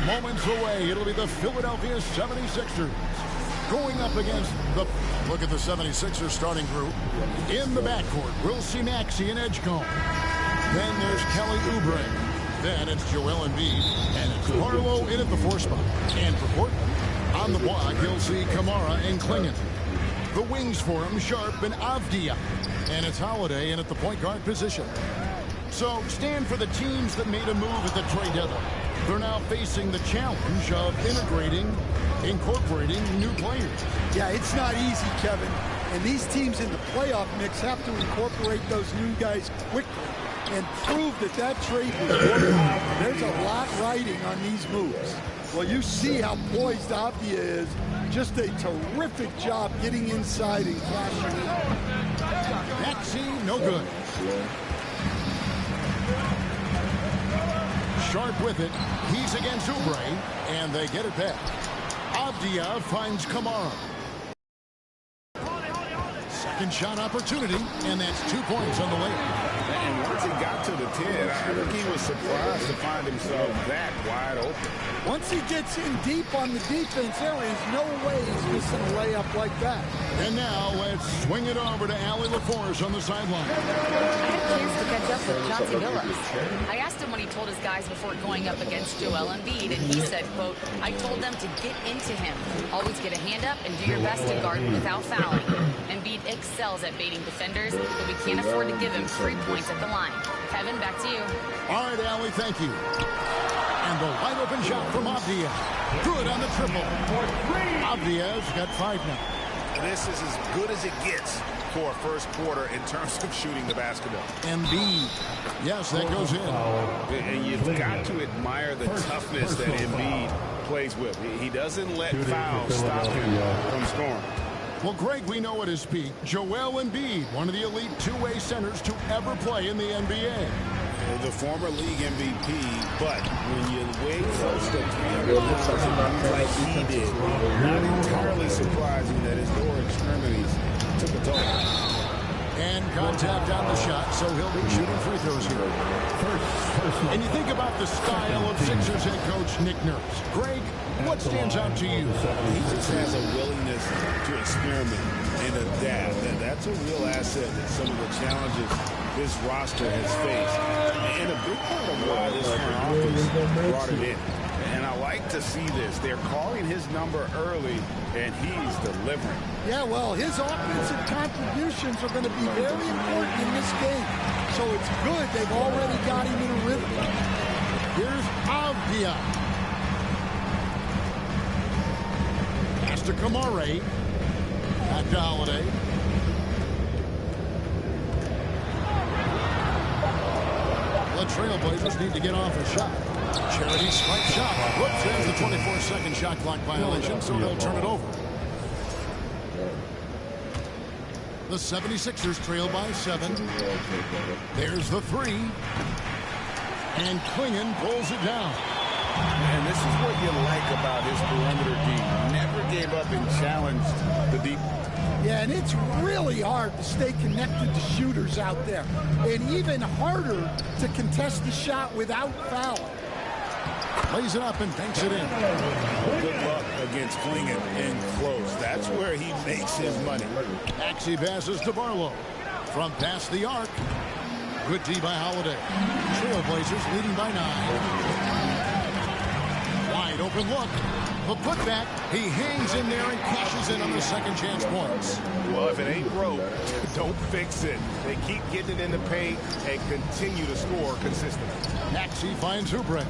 Moments away, it'll be the Philadelphia 76ers going up against the... Look at the 76ers starting group. In the backcourt, we'll see Maxey and Edgecombe. Then there's Kelly Oubre. Then it's Joel Embiid. And it's Barlow in at the 4 spot. And for Portland, on the block, you'll see Kamara and Klingon. The wings for him, Sharp and Avdia. And it's Holiday in at the point guard position. So stand for the teams that made a move at the trade deadline. They're now facing the challenge of incorporating new players. Yeah, it's not easy, Kevin. And these teams in the playoff mix have to incorporate those new guys quickly and prove that that trade was working. There's a lot riding on these moves. Well, you see how poised Avdia is. Just a terrific job getting inside and crashing in. Maxey, no good. Sharp with it. He's against Oubre, and they get it back. Avdia finds Kamara. Second shot opportunity, and that's 2 points on the layup. And once he got to the 10, I think he was surprised to find himself that wide open. Once he gets in deep on the defense, there is no way he's missing a layup like that. And now let's swing it over to Allie LaForce on the sideline. I had a chance to catch up with Chauncey Billups. I asked him what he told his guys before going up against Joel Embiid, and he said, quote, "I told them to get into him. Always get a hand up and do your best to guard without fouling. Embiid excels at baiting defenders, but we can't afford to give him 3 points at the line." Kevin, back to you. All right, Allie, thank you. And the wide open shot from Avdia. Good on the triple. Avdia's got 5 now. This is as good as it gets for a first quarter in terms of shooting the basketball. Embiid. Yes, that goes in. And you've got to admire the toughness that Embiid plays with. He doesn't let fouls stop him from scoring. Well, Greg, we know at his peak, Joel Embiid, one of the elite two-way centers to ever play in the NBA. The former league MVP, but when you wait close to 3 hours like he did, not entirely surprising that his lower extremities took a toll. And contact on the shot, so he'll be shooting free throws here. And you think about the style of Sixers head coach Nick Nurse. Greg, what stands out to you? He just has a willingness to experiment and adapt, and that's a real asset in some of the challenges this roster has faced. And a big part of why this front office brought it in. And I like to see this. They're calling his number early, and he's delivering. Yeah, well, his offensive contributions are going to be very important in this game. So it's good they've already got him in a rhythm. Here's Avdia. Pass to Kamara. Back to Holiday. The Trailblazers need to get off a shot. Charity strike shot. Whoops, there's the 24-second shot clock violation, so they'll turn it over. The 76ers trail by 7. There's the 3. And Klingon pulls it down. And this is what you like about his perimeter D. Never gave up and challenged the deep. Yeah, and it's really hard to stay connected to shooters out there. And even harder to contest the shot without fouling. Lays it up and banks it in. Good luck against Klingon in close. That's where he makes his money. Maxey passes to Barlow. From past the arc. Good D by Holiday. Trailblazers leading by 9. Wide open look. The putback, he hangs in there and cashes in on the second chance points. Well, if it ain't broke, don't fix it. They keep getting it in the paint and continue to score consistently. Maxey finds Oubre.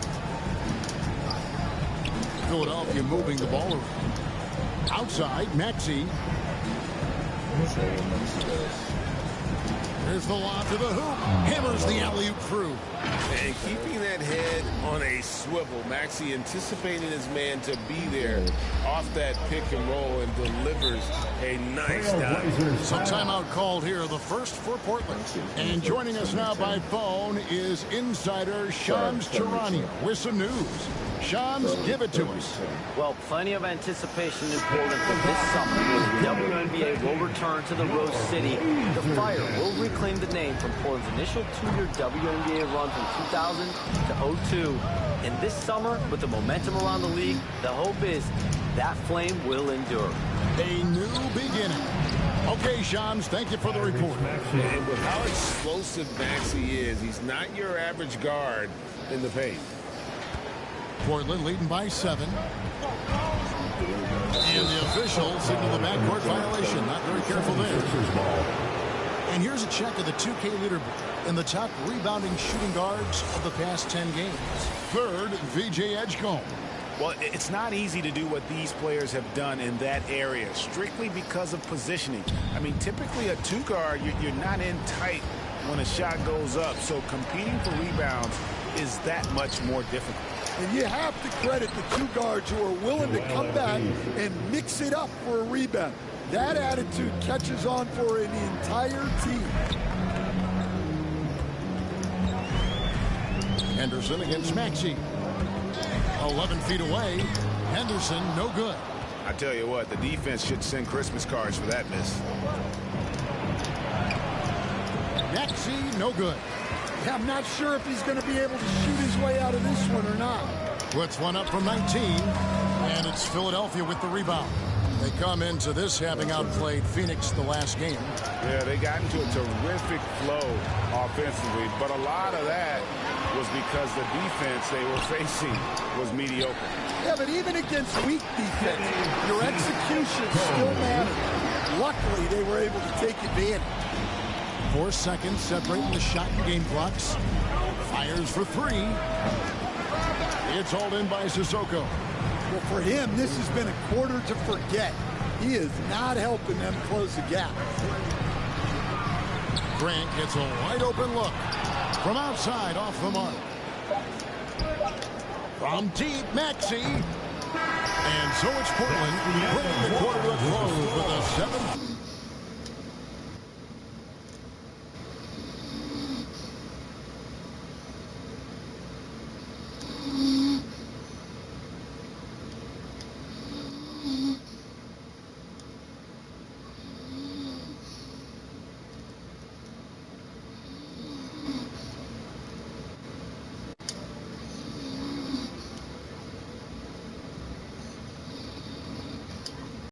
Philadelphia moving the ball around. Outside, Maxey. There's the lob to the hoop. Hammers the alley-oop through. And keeping that head on a swivel. Maxey anticipating his man to be there off that pick and roll and delivers a nice dive. Some timeout called here, the first for Portland. And joining us now by phone is insider Shams Charania with some news. Shams, give it to us. Well, plenty of anticipation in Portland for this summer. The WNBA will return to the Rose City. The Fire will reclaim the name from Portland's initial 2-year WNBA run from 2000 to 02. And this summer, with the momentum around the league, the hope is that flame will endure. A new beginning. Okay, Shams, thank you for the report. And with how explosive Maxey is, he's not your average guard in the paint. Portland leading by 7. And the official signaled the backcourt violation. Not very careful there. And here's a check of the 2K leaderboard and the top rebounding shooting guards of the past 10 games. Third, VJ Edgecombe. Well, it's not easy to do what these players have done in that area, strictly because of positioning. I mean, typically a 2-guard, you're not in tight when a shot goes up, so competing for rebounds is that much more difficult. And you have to credit the 2 guards who are willing to come back and mix it up for a rebound. That attitude catches on for an entire team. Henderson against Maxey. 11 feet away. Henderson, no good. I tell you what, the defense should send Christmas cards for that miss. Maxey, no good. Yeah, I'm not sure if he's going to be able to shoot his way out of this one or not. Puts one up from 19, and it's Philadelphia with the rebound. They come into this having outplayed Phoenix the last game. Yeah, they got into a terrific flow offensively, but a lot of that was because the defense they were facing was mediocre. Yeah, but even against weak defense, your execution still mattered. Luckily, they were able to take advantage. 4 seconds separating the shot and game clocks. Fires for 3. It's hauled in by Sissoko. Well, for him, this has been a quarter to forget. He is not helping them close the gap. Grant gets a wide open look. From outside, off the mark. From deep, Maxey. And so it's Portland bringing the quarter to a close with a 7.